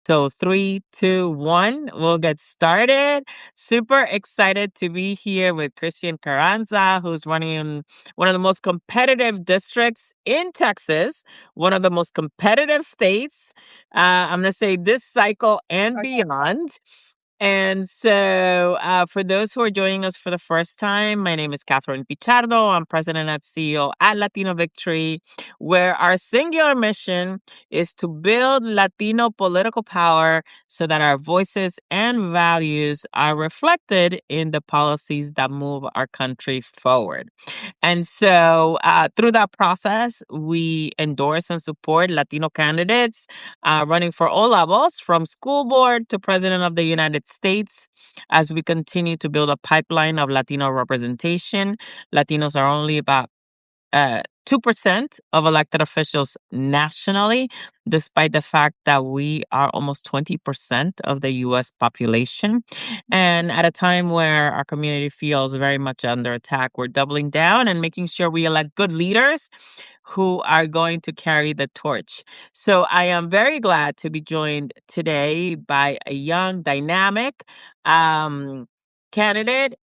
So three, two, one, we'll get started. Super excited to be here with Christian Carranza, who's running in one of the most competitive districts in Texas, one of the most competitive states. I'm going to say this cycle and Okay. beyond. And so, for those who are joining us for the first time, my name is Catherine Pichardo. I'm president and CEO at Latino Victory, where our singular mission is to build Latino political power so that our voices and values are reflected in the policies that move our country forward. And so, through that process, we endorse and support Latino candidates running for all levels, from school board to president of the United States, as we continue to build a pipeline of Latino representation. Latinos are only about 2% of elected officials nationally, despite the fact that we are almost 20% of the US population. And at a time where our community feels very much under attack, we're doubling down and making sure we elect good leaders who are going to carry the torch. So I am very glad to be joined today by a young, dynamic, candidate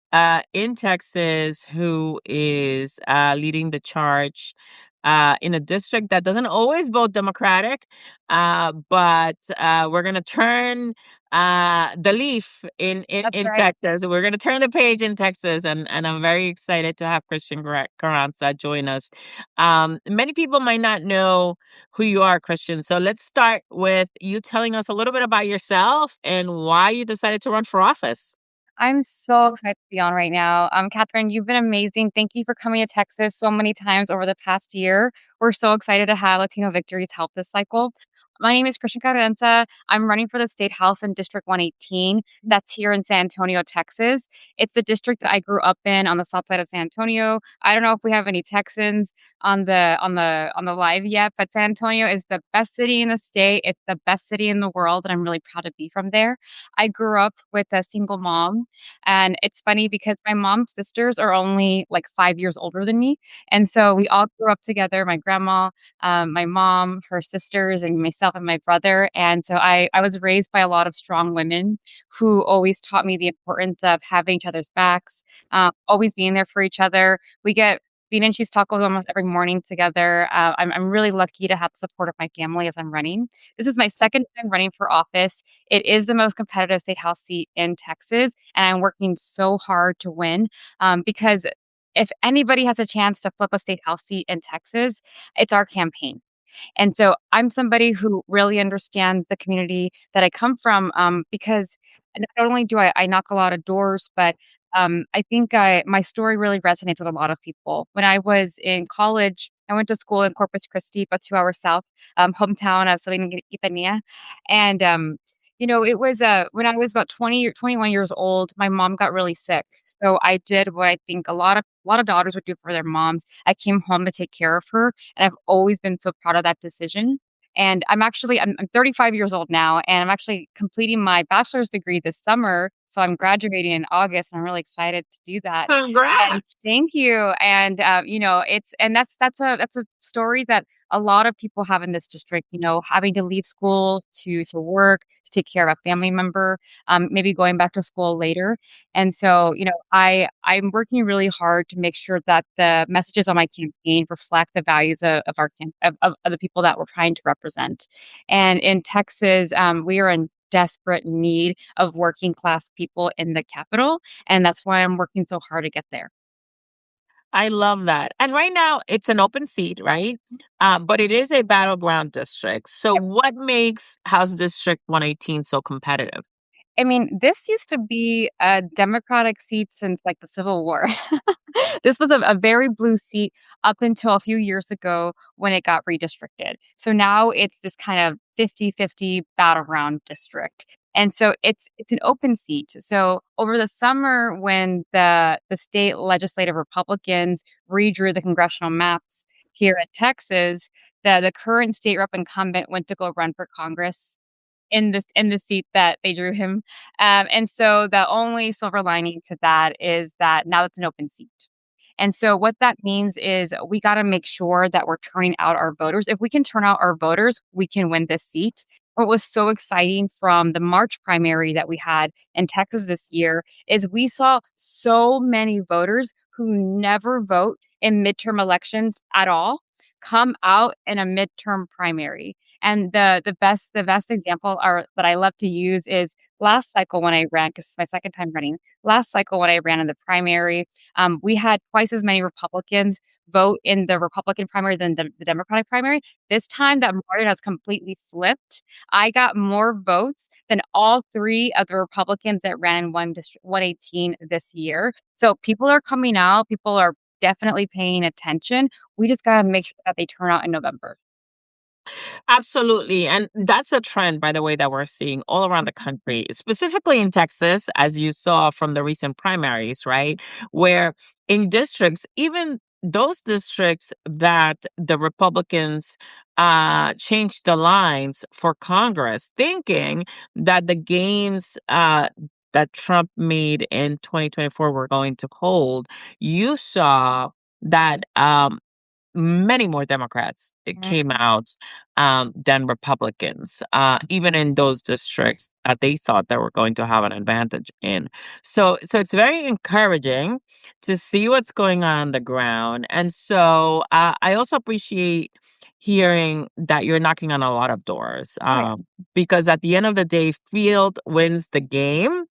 in Texas who is leading the charge in a district that doesn't always vote Democratic, but we're going to turn the leaf That's in right. Texas. We're going to turn the page in Texas, and I'm very excited to have Christian Carranza join us. Many people might not know who you are, Christian. So let's start with you telling us a little bit about yourself and why you decided to run for office. I'm so excited to be on right now. Catherine, you've been amazing. Thank you for coming to Texas so many times over the past year. We're so excited to have Latino Victories help this cycle. My name is Christian Carranza. I'm running for the State House in District 118. That's here in San Antonio, Texas. It's the district that I grew up in on the south side of San Antonio. I don't know if we have any Texans on the live yet, but San Antonio is the best city in the state. It's the best city in the world, and I'm really proud to be from there. I grew up with a single mom, and it's funny because my mom's sisters are only like 5 years older than me. And so we all grew up together, my grandma, my mom, her sisters, and myself and my brother. And so I was raised by a lot of strong women who always taught me the importance of having each other's backs, always being there for each other. We get bean and cheese tacos almost every morning together. I'm really lucky to have the support of my family as I'm running. This is my second time running for office. It is the most competitive state house seat in Texas, and I'm working so hard to win because if anybody has a chance to flip a state house seat in Texas, it's our campaign. And so I'm somebody who really understands the community that I come from because not only do I knock a lot of doors, but I think my story really resonates with a lot of people. When I was in college, I went to school in Corpus Christi, about 2 hours south, hometown of Salina Quintanilla. And it was when I was about 20 or 21 years old, my mom got really sick. So I did what I think a lot of daughters would do for their moms. I came home to take care of her, and I've always been so proud of that decision. And I'm 35 years old now, and I'm actually completing my bachelor's degree this summer. So I'm graduating in August, and I'm really excited to do that. And Congrats. thank you. And that's a story that a lot of people have in this district. Having to leave school to work to take care of a family member, maybe going back to school later. And so, I'm working really hard to make sure that the messages on my campaign reflect the values of our of the people that we're trying to represent. And in Texas, we are in desperate need of working class people in the capital, and that's why I'm working so hard to get there. I love that. And right now, it's an open seat, right? But it is a battleground district. So, what makes House District 118 so competitive? I mean, this used to be a Democratic seat since like the Civil War. This was a very blue seat up until a few years ago when it got redistricted. So now it's this kind of 50-50 battleground district. And so it's an open seat. So over the summer when the state legislative Republicans redrew the congressional maps here in Texas, the current state rep incumbent went to go run for Congress in the seat that they drew him. And so the only silver lining to that is that now it's an open seat. And so what that means is we got to make sure that we're turning out our voters. If we can turn out our voters, we can win this seat. what was so exciting from the March primary that we had in Texas this year is we saw so many voters who never vote in midterm elections at all come out in a midterm primary. And the best example are that I love to use is last cycle when I ran, because it's my second time running. Last cycle when I ran in the primary, we had twice as many Republicans vote in the Republican primary than the Democratic primary. This time that margin has completely flipped. I got more votes than all 3 of the Republicans that ran in 118 this year. So people are coming out, people are definitely paying attention. We just gotta make sure that they turn out in November. Absolutely. And that's a trend, by the way, that we're seeing all around the country, specifically in Texas, as you saw from the recent primaries, right? Where in districts, even those districts that the Republicans changed the lines for Congress, thinking that the gains that Trump made in 2024 were going to hold, you saw that many more Democrats came Mhm. out than Republicans, even in those districts that they thought they were going to have an advantage in. So it's very encouraging to see what's going on the ground, and so I also appreciate hearing that you're knocking on a lot of doors, Oh, yeah. because at the end of the day, field wins the game.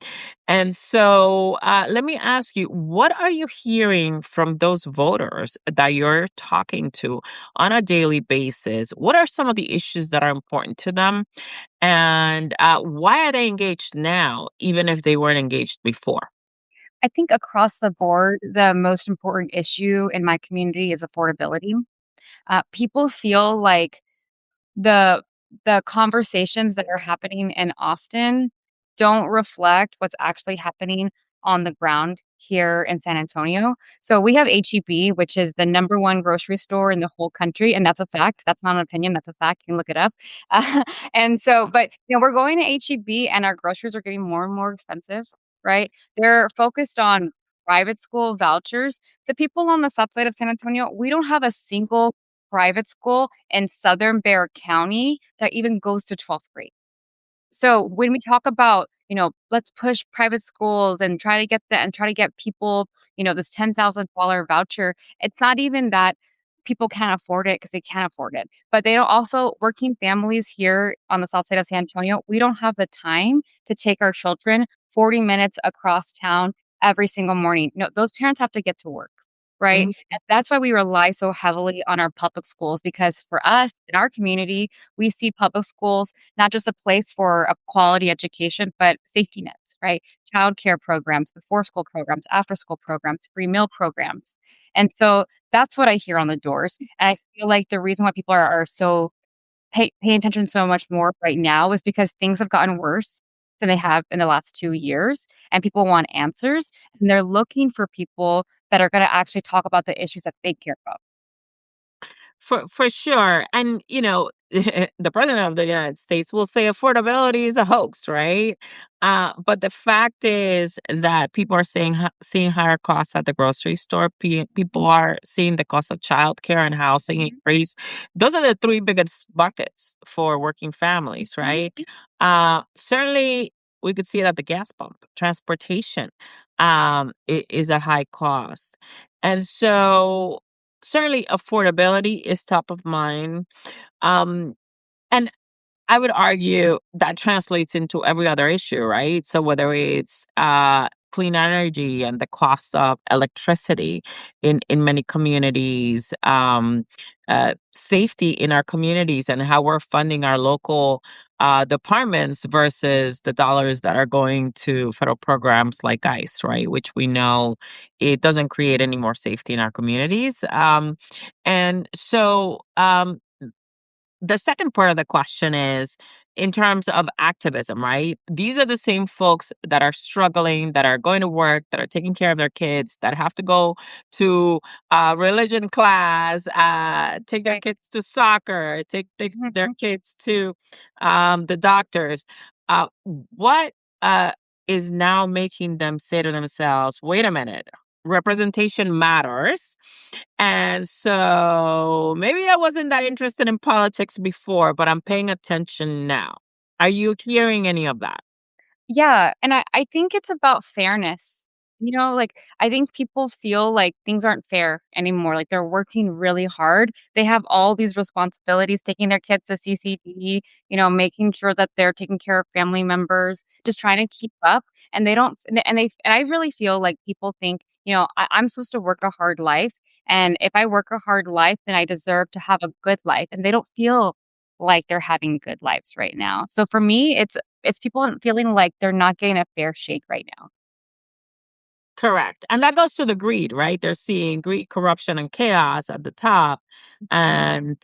And so, let me ask you, what are you hearing from those voters that you're talking to on a daily basis? What are some of the issues that are important to them? And why are they engaged now, even if they weren't engaged before? I think across the board, the most important issue in my community is affordability. People feel like the the conversations that are happening in Austin don't reflect what's actually happening on the ground here in San Antonio. So we have HEB, which is the number 1 grocery store in the whole country, and that's a fact. That's not an opinion, that's a fact. You can look it up. And so but, we're going to HEB and our groceries are getting more and more expensive, right? They're focused on private school vouchers. The people on the south side of San Antonio, we don't have a single private school in Southern Bexar County that even goes to 12th grade. So when we talk about, let's push private schools and try to get people, this $10,000 voucher, it's not even that people can't afford it because they can't afford it. But they don't also working families here on the south side of San Antonio, we don't have the time to take our children 40 minutes across town every single morning. No, those parents have to get to work. Right. Mhm. And that's why we rely so heavily on our public schools because for us in our community, we see public schools not just a place for a quality education, but safety nets, right? Childcare programs, before school programs, after school programs, free meal programs. And so that's what I hear on the doors. And I feel like the reason why people are so paying attention so much more right now is because things have gotten worse than they have in the last 2 years. And people want answers and they're looking for people that are going to actually talk about the issues that they care about. For sure. And the president of the United States will say affordability is a hoax, right? But the fact is that people are seeing higher costs at the grocery store. People are seeing the cost of childcare and housing Mhm, increase. Those are the 3 biggest buckets for working families, mhm. right? Certainly we could see it at the gas pump. Transportation is a high cost. And so certainly affordability is top of mind. Um, and I would argue that translates into every other issue, right? So whether it's clean energy and the cost of electricity in many communities, safety in our communities, and how we're funding our local departments versus the dollars that are going to federal programs like ICE, right? Which we know it doesn't create any more safety in our communities. And so the second part of the question is in terms of activism, right? These are the same folks that are struggling, that are going to work, that are taking care of their kids, that have to go to religion class, take their Right. kids to soccer, take their Mhm. kids to the doctors. Uh, what is now making them say to themselves, wait a minute, representation matters, and so maybe I wasn't that interested in politics before, but I'm paying attention now. Are you hearing any of that? Yeah, and I think it's about fairness. Like, I think people feel like things aren't fair anymore, like, they're working really hard. They have all these responsibilities, taking their kids to CCD, making sure that they're taking care of family members, just trying to keep up, and they don't and I really feel like people think, I'm supposed to work a hard life, and if I work a hard life, then I deserve to have a good life, and they don't feel like they're having good lives right now. So for me, it's people feeling like they're not getting a fair shake right now. Correct. And that goes to the greed, right? They're seeing greed, corruption, and chaos at the top. And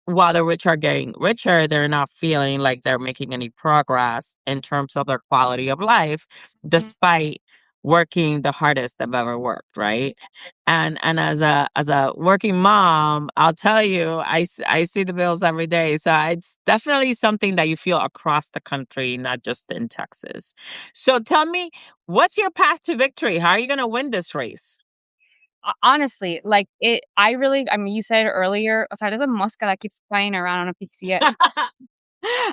while the rich are getting richer, they're not feeling like they're making any progress in terms of their quality of life, despite working the hardest they've ever worked, right? And as a working mom, I'll tell you, I see the bills every day. So it's definitely something that you feel across the country, not just in Texas. So tell me, what's your path to victory? How are you going to win this race? Honestly, like, I mean, you said it earlier. O sea, there's a mosca that keeps flying around. I don't know if you see it.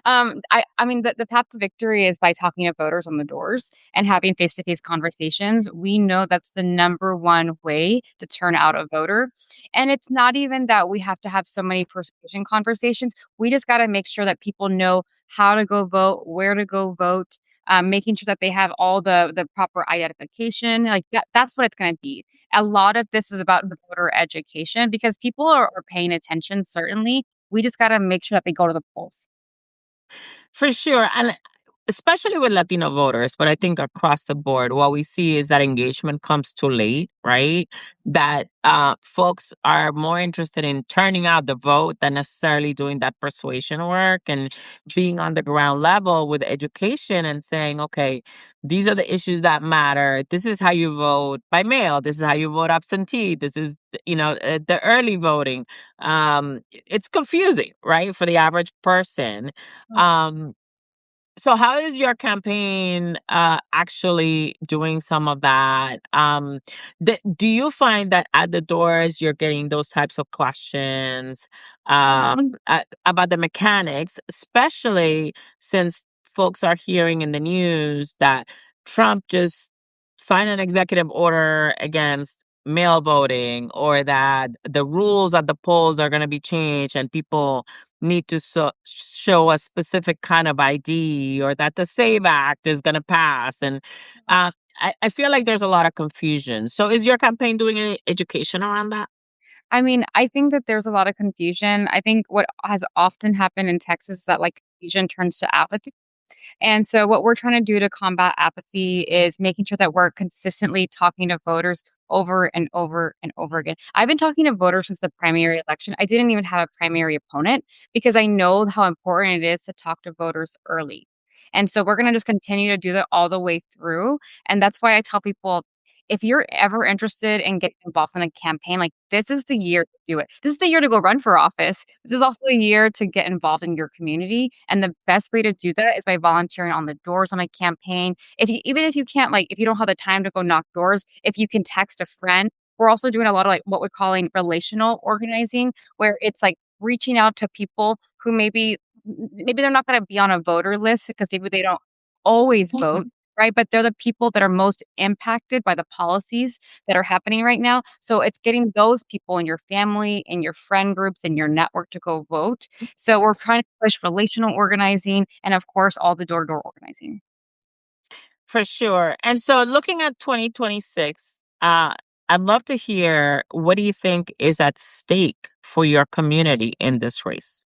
I mean, the path to victory is by talking to voters on the doors and having face-to-face conversations. We know that's the number one way to turn out a voter, and it's not even that we have to have so many persuasion conversations. We just gotta make sure that people know how to go vote, where to go vote, making sure that they have all the proper identification, like, that's what it's gonna be. A lot of this is about voter education because people are paying attention, certainly. We just gotta make sure that they go to the polls. For sure. And especially with Latino voters, but I think across the board, what we see is that engagement comes too late, right? That folks are more interested in turning out the vote than necessarily doing that persuasion work and being on the ground level with education and saying, okay, these are the issues that matter. This is how you vote by mail. This is how you vote absentee. This is, the early voting. It's confusing, right, for the average person. um, so how is your campaign actually doing some of that? Do you find that at the doors you're getting those types of questions about the mechanics, especially since folks are hearing in the news that Trump just signed an executive order against mail voting, or that the rules at the polls are going to be changed and people need to show a specific kind of ID, or that the SAVE Act is going to pass. And I feel like there's a lot of confusion. So is your campaign doing any education around that? I mean, I think that there's a lot of confusion. I think what has often happened in Texas is that, like, confusion turns to apathy. And so what we're trying to do to combat apathy is making sure that we're consistently talking to voters over and over and over again. I've been talking to voters since the primary election. I didn't even have a primary opponent because I know how important it is to talk to voters early. And so we're going to just continue to do that all the way through. And that's why I tell people, if you're ever interested in getting involved in a campaign, like, this is the year to do it. This is the year to go run for office. This is also a year to get involved in your community, and the best way to do that is by volunteering on the doors on a campaign. Even if you can't, like, if you don't have the time to go knock doors, if you can text a friend. We're also doing a lot of, like, what we're calling relational organizing, where it's, like, reaching out to people who maybe they're not gonna be on a voter list because maybe they don't always vote, right? But they're the people that are most impacted by the policies that are happening right now. So it's getting those people in your family, in your friend groups, in your network to go vote. So we're trying to push relational organizing and, of course, all the door-to-door organizing. For sure. And so looking at 2026, I'd love to hear, what do you think is at stake for your community in this race?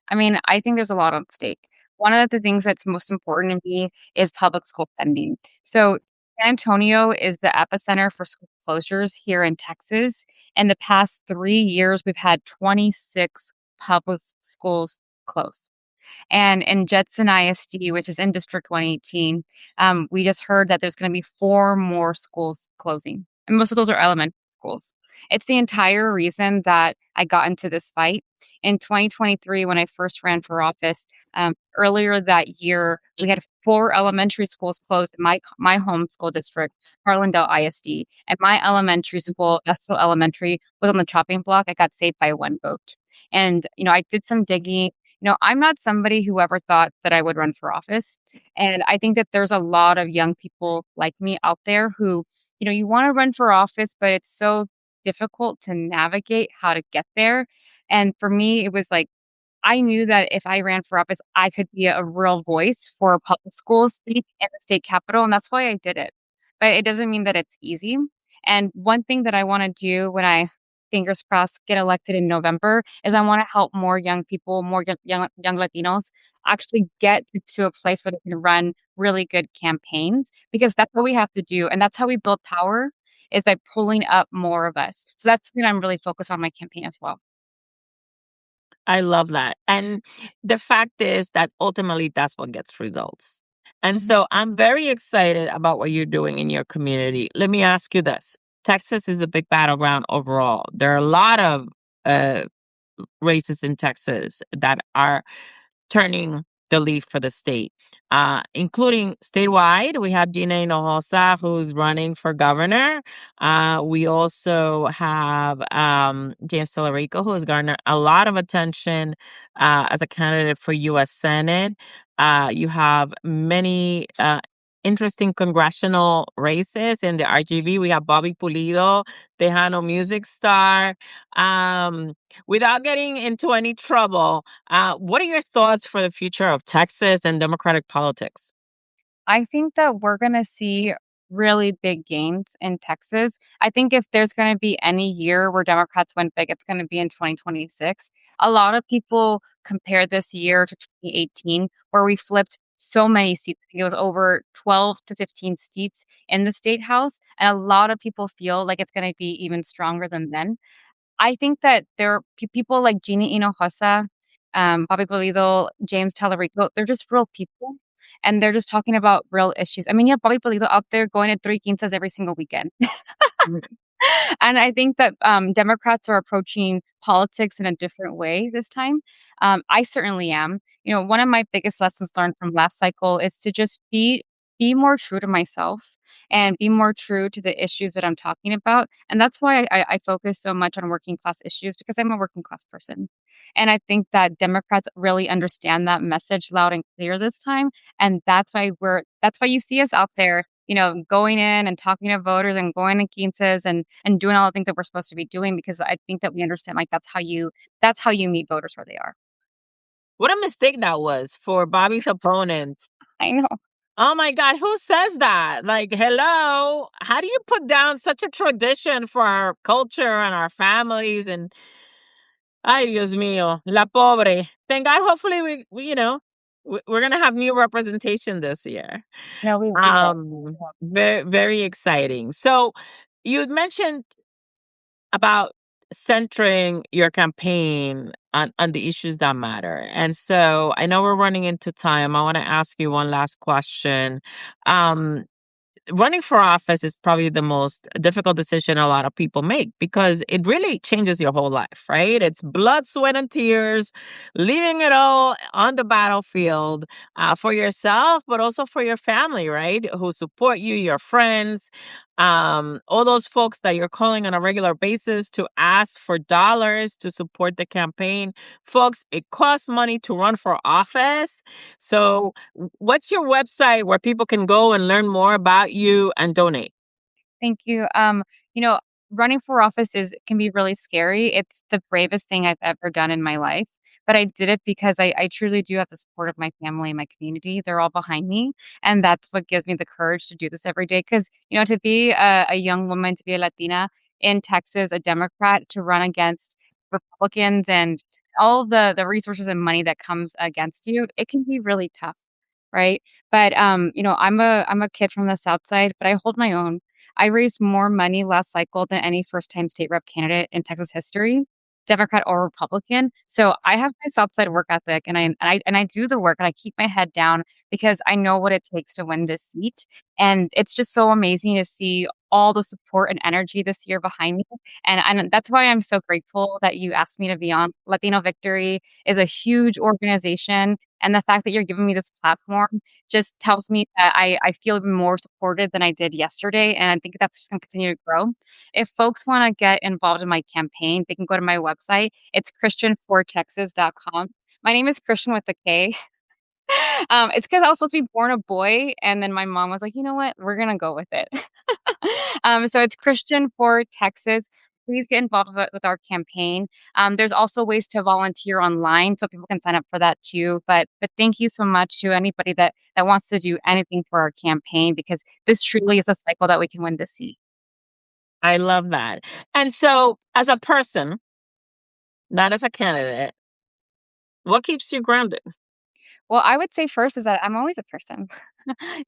I mean, I think there's a lot at stake. One of the things that's most important to me is public school funding. So, San Antonio is the epicenter for school closures here in Texas. In the past 3 years, we've had 26 public schools close. And in Jetson ISD, which is in District 118, we just heard that there's going to be four more schools closing. And most of those are elementary schools. It's the entire reason that I got into this fight. in 2023, when I first ran for office, earlier that year, we had 4 elementary schools closed in my home school district, Harlandale ISD, and my elementary school, Estill Elementary, was on the chopping block. I got saved by 1 vote. And, I did some digging. I'm not somebody who ever thought that I would run for office, and I think that there's a lot of young people like me out there who, you wanna run for office, but it's so difficult to navigate how to get there. And for me, it was like I knew that if I ran for office, I could be a real voice for public schools in the state capital, and that's why I did it. But it doesn't mean that it's easy. And one thing that I wanna do when I, fingers crossed, get elected in November is I wanna help more young people, more young Latinos actually get to a place where they can run really good campaigns, because that's what we have to do, and that's how we build power, is by pulling up more of us. So that's something I'm really focused on my campaign as well. I love that. And the fact is that ultimately that's what gets results. And Mhm. so I'm very excited about what you're doing in your community. Let me ask you this. Texas is a big battleground overall. There are a lot of uh, races in Texas that are turning the leaf for the state, including statewide. We have Gina Hinojosa, who's running for governor. We also have James Tallarico, who has garnered a lot of attention as a candidate for U.S. Senate. You have many interesting congressional races in the RGV. We have Bobby Pulido, Tejano music star. Um, Without getting into any trouble, what are your thoughts for the future of Texas and Democratic politics? I think that we're gonna see really big gains in Texas. I think if there's gonna be any year where Democrats went big, it's gonna be in 2026. A lot of people compare this year to 2018, where we flipped so many seats. I think it was over 12 to 15 seats in the state house, and a lot of people feel like it's gonna be even stronger than then. I think that there are people like Jeannie Hinojosa, Bobby Pulido, James Tallarico, they're just real people, and they're just talking about real issues. I mean, you have Bobby Pulido out there going to 3 quintas every single weekend. Mm. And I think that, Democrats are approaching politics in a different way this time. I certainly am. One of my biggest lessons learned from last cycle is to just be more true to myself and be more true to the issues that I'm talking about. And that's why I focus so much on working class issues, because I'm a working class person. And I think that Democrats really understand that message loud and clear this time. And that's why you see us out there, going in and talking to voters and going to quinces and doing all the things that we're supposed to be doing, because I think that we understand, like, that's how you meet voters where they are. What a mistake that was for Bobby's opponent. I know. Oh my God, who says that? Like, hello, how do you put down such a tradition for our culture and our families? And ay, Dios mío, la pobre. Thank God, hopefully, we're going to have new representation this year. No, we will. Very, very exciting. So you mentioned about centering your campaign on the issues that matter. And so I know we're running into time. I want to ask you one last question. Um, Running for office is probably the most difficult decision a lot of people make because it really changes your whole life, right? It's blood, sweat, and tears, leaving it all on the battlefield for yourself, but also for your family, right? Who support you, your friends, all those folks that you're calling on a regular basis to ask for dollars to support the campaign. Folks, it costs money to run for office. So, what's your website where people can go and learn more about you and donate? Thank you. You know, Running for office is can be really scary. It's the bravest thing I've ever done in my life, but I did it because I truly do have the support of my family and my community. They're all behind me, and that's what gives me the courage to do this every day. Because to be a young woman, to be a Latina in Texas, a Democrat, to run against Republicans and all the resources and money that comes against you, it can be really tough, right? But, I'm a kid from the South Side, but I hold my own. I raised more money last cycle than any first-time state rep candidate in Texas history. Democrat or Republican. So I have my South Side work ethic, and I do the work, and I keep my head down because I know what it takes to win this seat. And it's just so amazing to see all the support and energy this year behind me. And that's why I'm so grateful that you asked me to be on. Latino Victory is a huge organization. And the fact that you're giving me this platform just tells me that I feel even more supported than I did yesterday. And I think that's just going to continue to grow. If folks want to get involved in my campaign, they can go to my website. It's christianfortexas.com. My name is Christian with a K. It's because I was supposed to be born a boy, and then my mom was like, "You know what? We're gonna go with it." So it's Christian for Texas. Please get involved with our campaign. There's also ways to volunteer online, so people can sign up for that too. But thank you so much to anybody that wants to do anything for our campaign, because this truly is a cycle that we can win this seat. I love that. And so, as a person, not as a candidate, what keeps you grounded? Well, I would say first is that I'm always a person.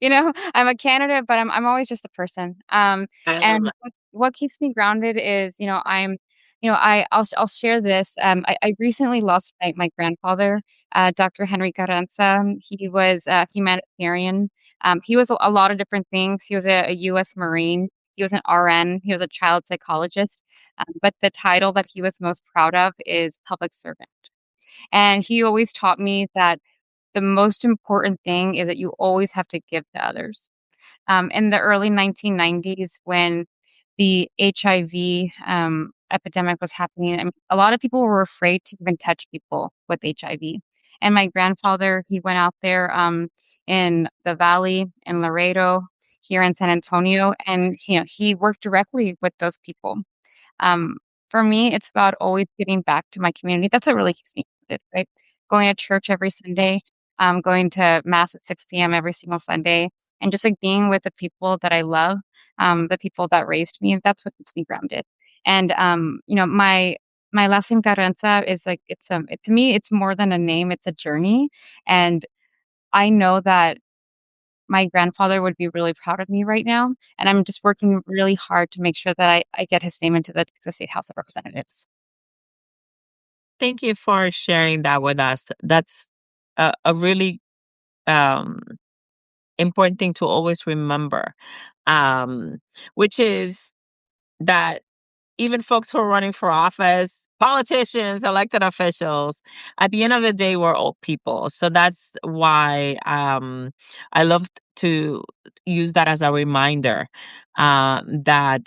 You know, I'm a candidate, but I'm always just a person. I love And that. what keeps me grounded is, I'll share this. I recently lost my grandfather, Dr. Henry Carranza. He was a humanitarian. He was a lot of different things. He was a U.S. Marine. He was an RN. He was a child psychologist. But the title that he was most proud of is public servant. And he always taught me that the most important thing is that you always have to give to others. In the early 1990s, when the HIV epidemic was happening, I mean, a lot of people were afraid to even touch people with HIV. And my grandfather, he went out there in the valley in Laredo, here in San Antonio, and he worked directly with those people. Um, for me, it's about always giving back to my community. That's what really keeps me grounded, right? Going to church every Sunday, going to mass at 6 p.m. every single Sunday, and just like being with the people that I love, the people that raised me. That's what keeps me grounded. And my last name Carranza is like to me it's more than a name; it's a journey. And I know that my grandfather would be really proud of me right now, and I'm just working really hard to make sure that I get his name into the Texas State House of Representatives. Thank you for sharing that with us. That's a really um, important thing to always remember, um, which is that even folks who are running for office, politicians, elected officials, at the end of the day, we're all people. So that's why I love to use that as a reminder that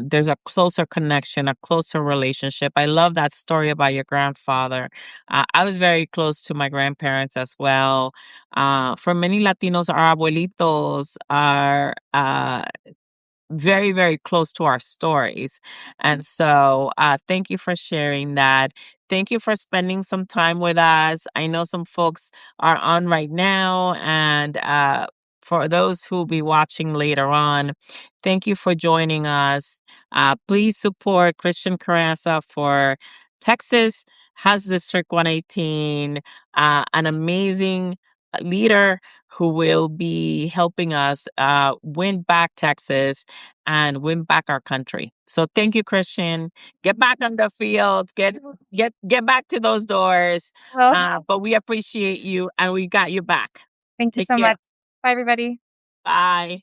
there's a closer connection, a closer relationship. I love that story about your grandfather. I was very close to my grandparents as well. For many Latinos, our abuelitos are very, very close to our stories. And so, thank you for sharing that. Thank you for spending some time with us. I know some folks are on right now, and for those who'll be watching later on, thank you for joining us. Please support Christian Carranza for Texas, House District 118, an amazing leader who will be helping us win back Texas and win back our country. So thank you, Christian. Get back on the field. Get back to those doors. Well, But we appreciate you, and we got you back. thank you Take so care. much. Bye, everybody. Bye.